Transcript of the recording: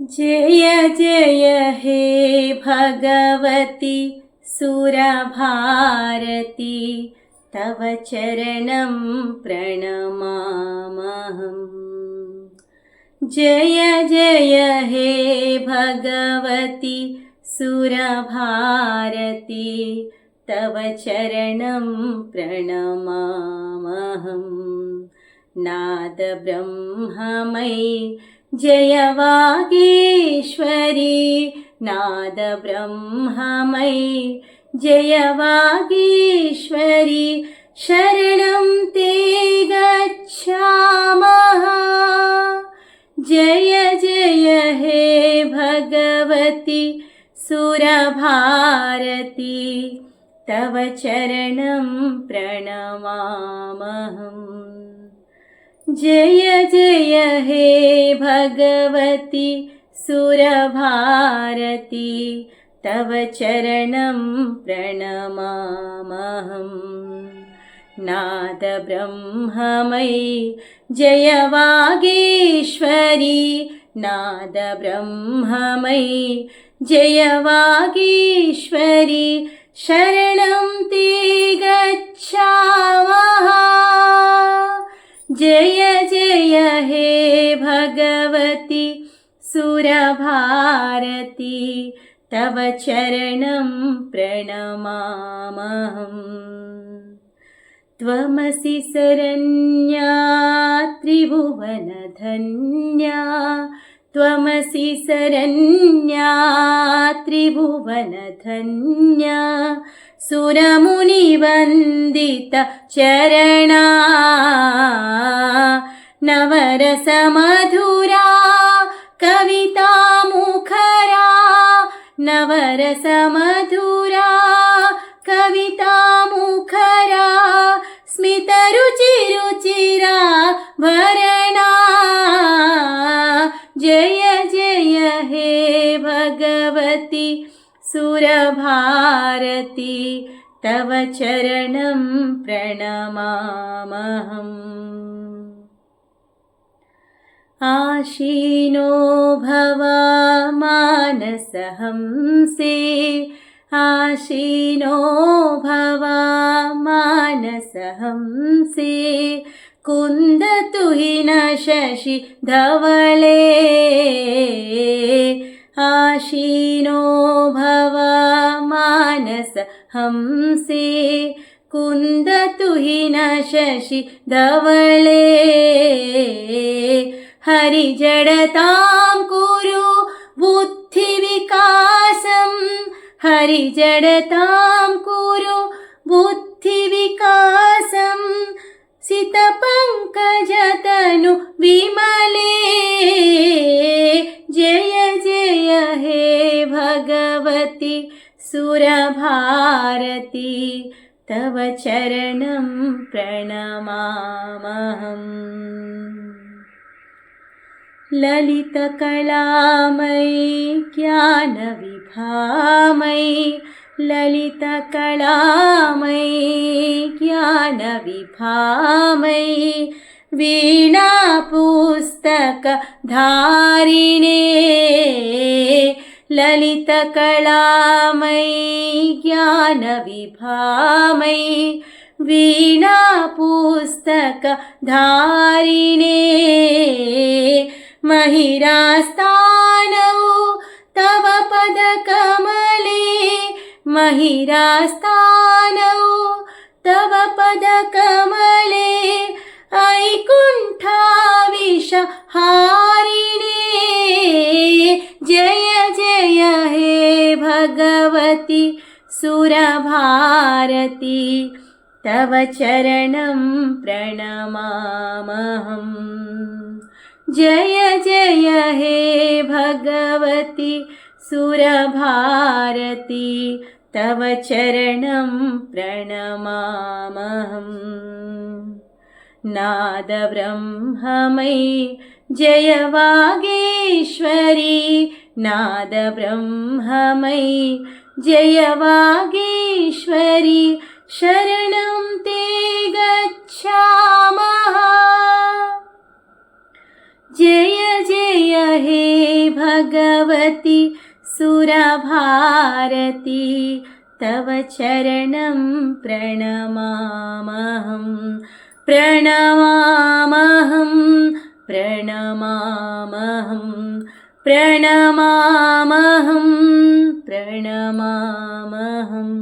जय जय हे भगवति सुरभारती तव चरणं प्रणमामहम्। जय जय हे भगवति सुरभारती तव चरणं प्रणमामहम्। नाद ब्रह्ममयी जय वागीश्वरी, नाद ब्रह्ममयी जय वागीश्वरी, शरणं ते गच्छामः। जय जय हे भगवति सुरभारती तव चरणं प्रणमामहम्। जय जय हे भगवति सुरभारती तव चरणं प्रणमामहम्। नाद ब्रह्ममयी जय वागीश्वरी, नाद ब्रह्ममयी जय वागीश्वरी, शरणं ते गच्छामः। जय जय हे भगवति सुरभारती तव चरणं प्रणमामहम्। त्वमसि शरण्या त्रिभुवनधन्या, त्वमसि शरण्या त्रिभुवनधन्या, सुरमुनिवन्दित चरणा, नवरसमधुरा कविता मुखरा, नवरसमधुरा कविता मुखरा, स्मितरुचिरुचिरा भरणा। जय जय हे भगवति सुरभारती तव चरणं प्रणमामहम्। आशीनो भव मानसहंसे, आशीनो भव मानसहंसे, कुन्दतुहिन शशि धवले, आशीनो भव मानसहंसे, कुन्दतुहिन शशि धवले, हरिजडतां कुरु बुद्धिविकासं, हरिजडतां कुरु बुद्धिविकासं, सितपङ्कजतनु विमले। जय जय हे भगवति सुरभारती तव चरणं प्रणमामहम्। ललितकलामयी ज्ञानविभामयी, ललितकलामयी ज्ञानविभामयी, वीणापुस्तकधारिणे, ललितकलामयी ज्ञानविभामयी, वीणापुस्तकधारिणे, महिरास्तानौ तव पदकमले, महिरास्तानौ तव पदकमले, ऐकुण्ठाविषहारिणे। जय जय हे भगवति सुरभारती तव चरणं प्रणमामहम्। जय जय हे भगवति सुरभारती तव चरणं प्रणमामहम्। नाद ब्रह्ममयी जय वागीश्वरी, नाद ब्रह्ममयी जय वागीश्वरी, शरणं ते गच्छामः। जय जय हे भगवति भगवति सुरभारती तव चरणं प्रणमामहं प्रणमामहं प्रणमामहं प्रणमामहं प्रणमामहम्